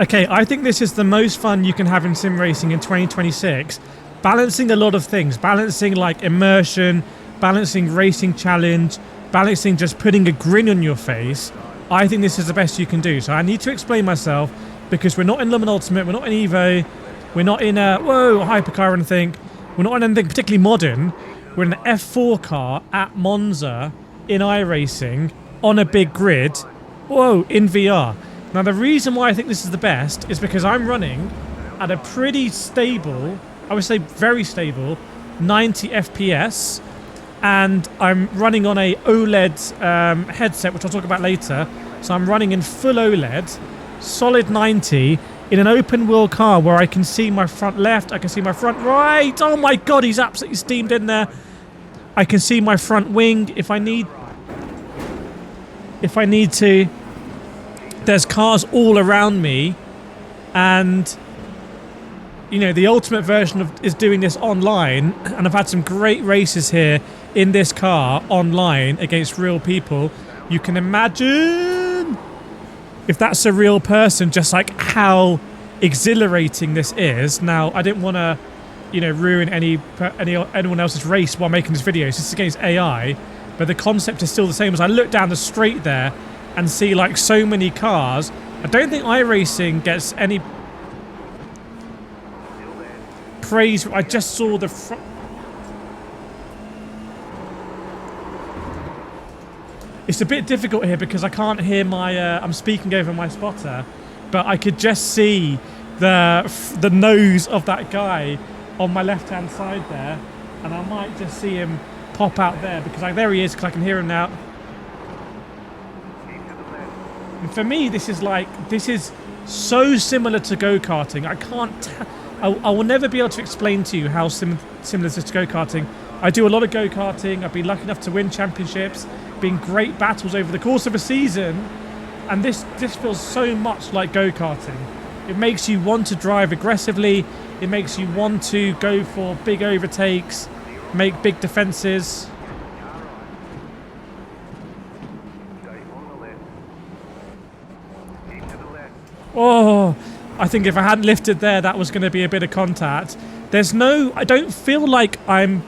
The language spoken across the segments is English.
Okay, I think this is the most fun you can have in sim racing in 2026. Balancing a lot of things, balancing like immersion, balancing racing challenge, balancing just putting a grin on your face. I think this is the best you can do. So I need to explain myself because we're not in Le Mans Ultimate, we're not in Evo, we're not in a hypercar or anything. We're not in anything particularly modern. We're in an F4 car at Monza in iRacing on a big grid. Whoa, in VR. Now the reason why I think this is the best is because I'm running at a pretty stable, I would say very stable, 90 FPS, and I'm running on a OLED headset, which I'll talk about later. So I'm running in full OLED, solid 90, in an open wheel car where I can see my front left, I can see my front right. Oh my god, he's absolutely steamed in there. I can see my front wing if I need to. There's cars all around me, and you know the ultimate version of is doing this online, and I've had some great races here in this car online against real people. You can imagine if that's a real person, just like how exhilarating this is. Now I didn't want to, you know, ruin anyone else's race while making this video. So this is against AI, but the concept is still the same. As I look down the straight there and see like so many cars, I don't think iRacing gets any praise. I just saw the front. It's a bit difficult here because I can't hear my I'm speaking over my spotter, but I could just see the nose of that guy on my left hand side there, and I might just see him pop out there because there he is, because I can hear him now. And for me, this is so similar to go-karting. I will never be able to explain to you how similar this is to go-karting. I do a lot of go-karting. I've been lucky enough to win championships, been great battles over the course of a season, and this feels so much like go-karting. It makes you want to drive aggressively. It makes you want to go for big overtakes, make big defenses. Oh, I think if I hadn't lifted there, that was going to be a bit of contact. I don't feel like I'm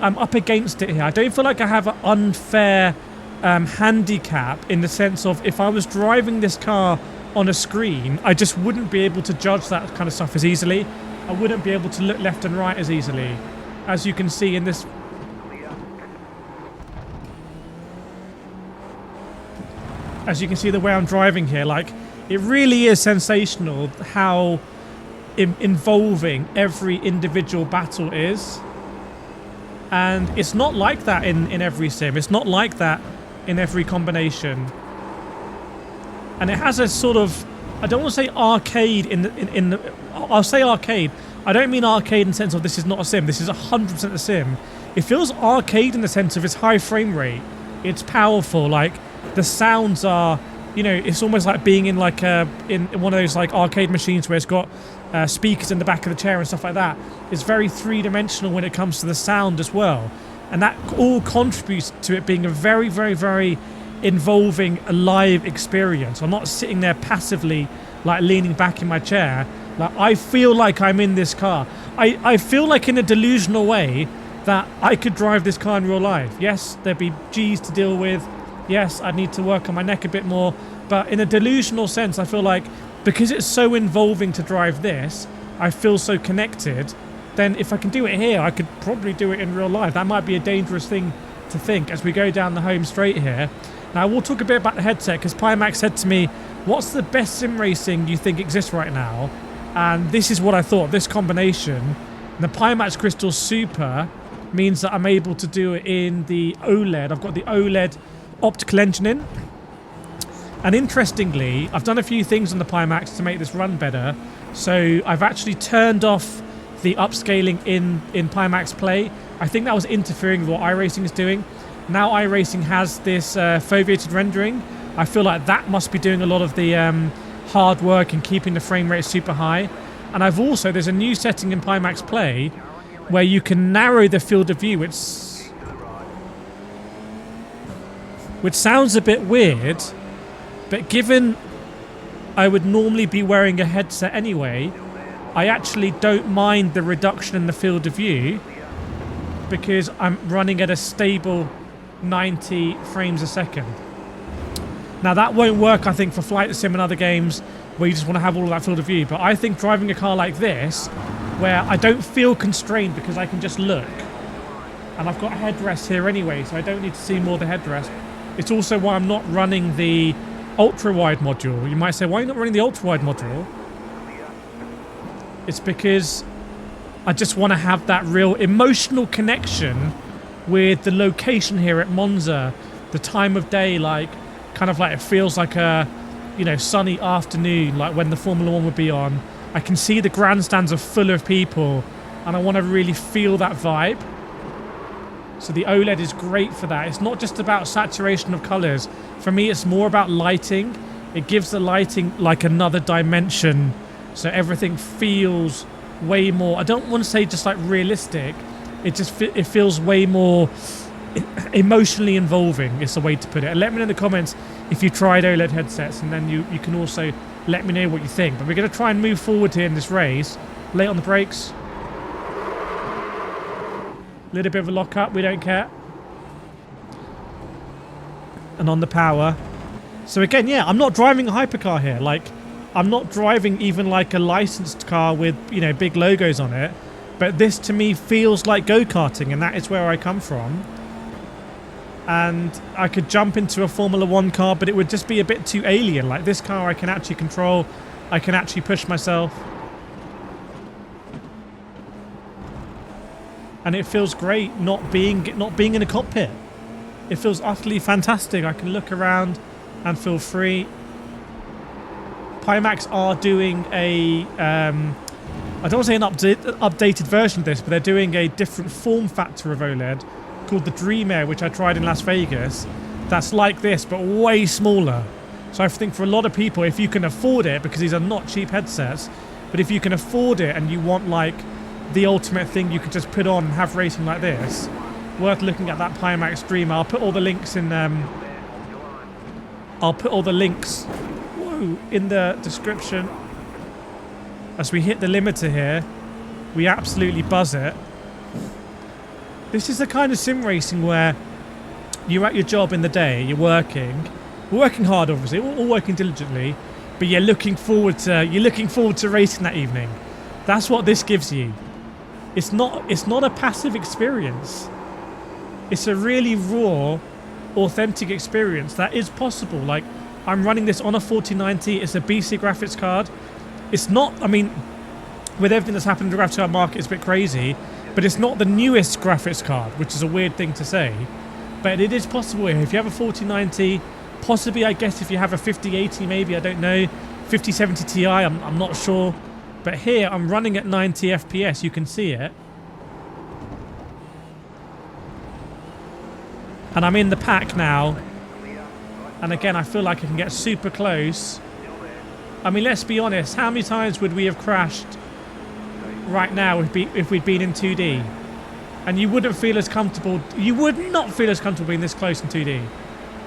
up against it here. I don't feel like I have an unfair handicap in the sense of if I was driving this car on a screen, I just wouldn't be able to judge that kind of stuff as easily. I wouldn't be able to look left and right as easily. As you can see in this. As you can see the way I'm driving here, like, it really is sensational how involving every individual battle is. And it's not like that in every sim. It's not like that in every combination. And it has a sort of, I don't want to say arcade I'll say arcade. I don't mean arcade in the sense of this is not a sim. This is 100% a sim. It feels arcade in the sense of its high frame rate. It's powerful. Like, the sounds are, you know, it's almost like being in like in one of those like arcade machines where it's got speakers in the back of the chair and stuff like that. It's very three-dimensional when it comes to the sound as well. And that all contributes to it being a very, very, very involving, alive experience. I'm not sitting there passively, like leaning back in my chair. Like, I feel like I'm in this car. I feel like in a delusional way that I could drive this car in real life. Yes, there'd be G's to deal with. Yes, I'd need to work on my neck a bit more. But in a delusional sense, I feel like because it's so involving to drive this, I feel so connected. Then if I can do it here, I could probably do it in real life. That might be a dangerous thing to think as we go down the home straight here. Now, we'll talk a bit about the headset, because Pimax said to me, what's the best sim racing you think exists right now? And this is what I thought, this combination. The Pimax Crystal Super means that I'm able to do it in the OLED. I've got the OLED Optical Engine in. And interestingly, I've done a few things on the Pimax to make this run better. So I've actually turned off the upscaling in Pimax Play. I think that was interfering with what iRacing is doing. Now iRacing has this foveated rendering. I feel like that must be doing a lot of the hard work and keeping the frame rate super high. And there's a new setting in Pimax Play where you can narrow the field of view, which sounds a bit weird, but given I would normally be wearing a headset anyway, I actually don't mind the reduction in the field of view because I'm running at a stable 90 frames a second. Now that won't work, I think, for Flight Sim and other games where you just want to have all of that field of view, but I think driving a car like this, where I don't feel constrained because I can just look, and I've got a headrest here anyway, so I don't need to see more of the headrest. It's also why I'm not running the ultra-wide module. You might say, why are you not running the ultra-wide module? It's because I just want to have that real emotional connection with the location here at Monza, the time of day, like, kind of like it feels like a, you know, sunny afternoon, like when the Formula 1 would be on. I can see the grandstands are full of people, and I want to really feel that vibe. So the OLED is great for that. It's not just about saturation of colours. For me, it's more about lighting. It gives the lighting like another dimension, so everything feels way more, I don't want to say just like realistic, it feels way more emotionally involving, is the way to put it. And let me know in the comments if you tried OLED headsets, and then you can also let me know what you think. But we're going to try and move forward here in this race. Late on the brakes. A little bit of a lock up, we don't care. And on the power. So again, yeah, I'm not driving a hypercar here. Like, I'm not driving even like a licensed car with, you know, big logos on it. But this to me feels like go-karting, and that is where I come from. And I could jump into a Formula 1 car, but it would just be a bit too alien. Like this car I can actually control. I can actually push myself. And it feels great not being in a cockpit. It feels utterly fantastic. I can look around and feel free. Pimax are doing a, I don't want to say an updated version of this, but they're doing a different form factor of OLED called the Dream Air, which I tried in Las Vegas. That's like this, but way smaller. So I think for a lot of people, if you can afford it, because these are not cheap headsets, but if you can afford it and you want like the ultimate thing you could just put on and have racing like this, worth looking at that Pimax Dream. I'll put all the links in in the description. As we hit the limiter here, we absolutely buzz it. This is the kind of sim racing where you're at your job in the day, you're working hard, obviously, all working diligently, but you're looking forward to racing that evening. That's what this gives you. It's not a passive experience. It's a really raw, authentic experience that is possible. Like, I'm running this on a 4090. It's a BC graphics card. It's not, I mean, with everything that's happened in the graphics card market, it's a bit crazy, but it's not the newest graphics card, which is a weird thing to say. But it is possible here. If you have a 4090, possibly, I guess, if you have a 5080, maybe, I don't know, 5070 Ti, I'm not sure. But here, I'm running at 90 FPS. You can see it. And I'm in the pack now. And again, I feel like I can get super close. I mean, let's be honest. How many times would we have crashed right now if we'd been in 2D? And you wouldn't feel as comfortable. You would not feel as comfortable being this close in 2D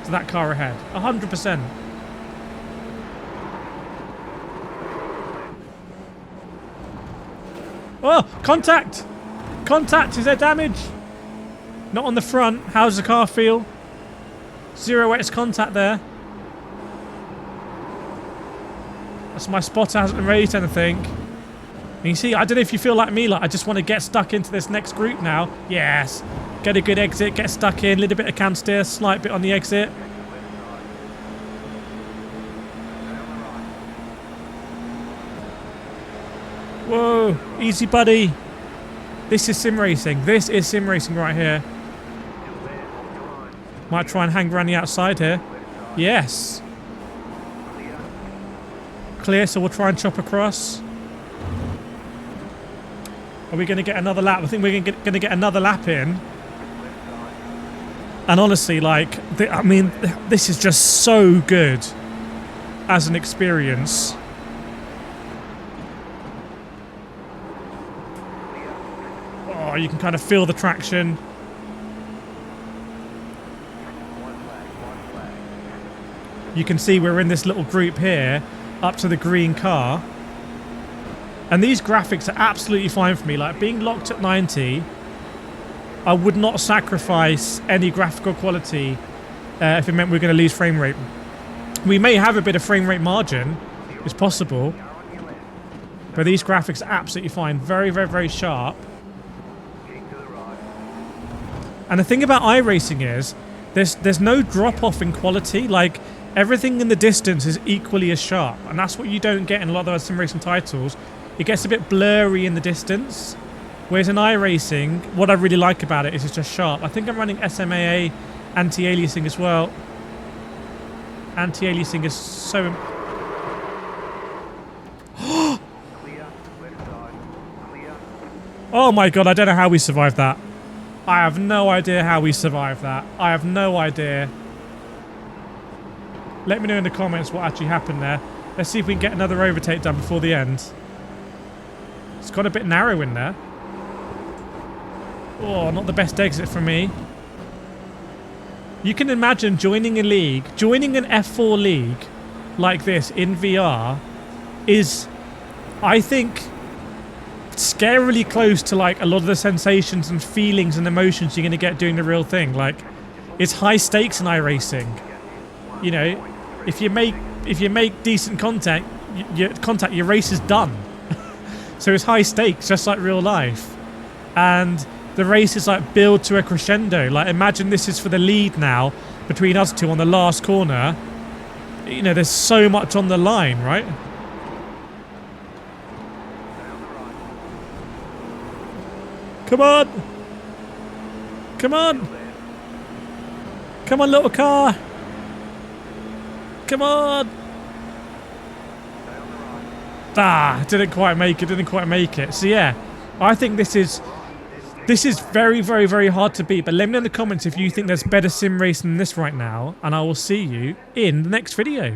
to that car ahead. 100%. Oh, contact! Contact! Is there damage? Not on the front. How does the car feel? 0x contact there. That's my spotter, hasn't raised anything. And you see, I don't know if you feel like me, like I just want to get stuck into this next group now. Yes. Get a good exit, get stuck in, little bit of cam steer, slight bit on the exit. Whoa, easy buddy. This is sim racing. This is sim racing right here. Might try and hang around the outside here. Yes. Clear, so we'll try and chop across. Are we going to get another lap? I think we're going to get another lap in. And honestly, like, I mean, this is just so good as an experience. Oh, you can kind of feel the traction. You can see we're in this little group here. up to the green car. And these graphics are absolutely fine for me. Like, being locked at 90, I would not sacrifice any graphical quality if it meant we were going to lose frame rate. We may have a bit of frame rate margin, it's possible, but these graphics are absolutely fine. Very, very, very sharp. And the thing about iRacing is there's no drop off in quality. Like, everything in the distance is equally as sharp, and that's what you don't get in a lot of other sim racing titles. It gets a bit blurry in the distance, whereas in iRacing, what I really like about it is it's just sharp. I think I'm running SMAA anti-aliasing as well. Anti-aliasing is so... Oh my god, I don't know how we survived that. I have no idea how we survived that. I have no idea. Let me know in the comments what actually happened there. Let's see if we can get another overtake done before the end. It's got a bit narrow in there. Oh, not the best exit for me. You can imagine joining a league, joining an F4 league like this in VR is, I think, scarily close to like a lot of the sensations and feelings and emotions you're going to get doing the real thing. Like, it's high stakes in iRacing. You know, if you make decent content, your race is done. So it's high stakes, just like real life. And the race is like build to a crescendo. Like, imagine this is for the lead now between us two on the last corner. You know, there's so much on the line, right? Come on! Come on! Come on, little car! Come on! Ah, didn't quite make it. So yeah, I think this is very, very, very hard to beat. But let me know in the comments if you think there's better sim racing than this right now, and I will see you in the next video.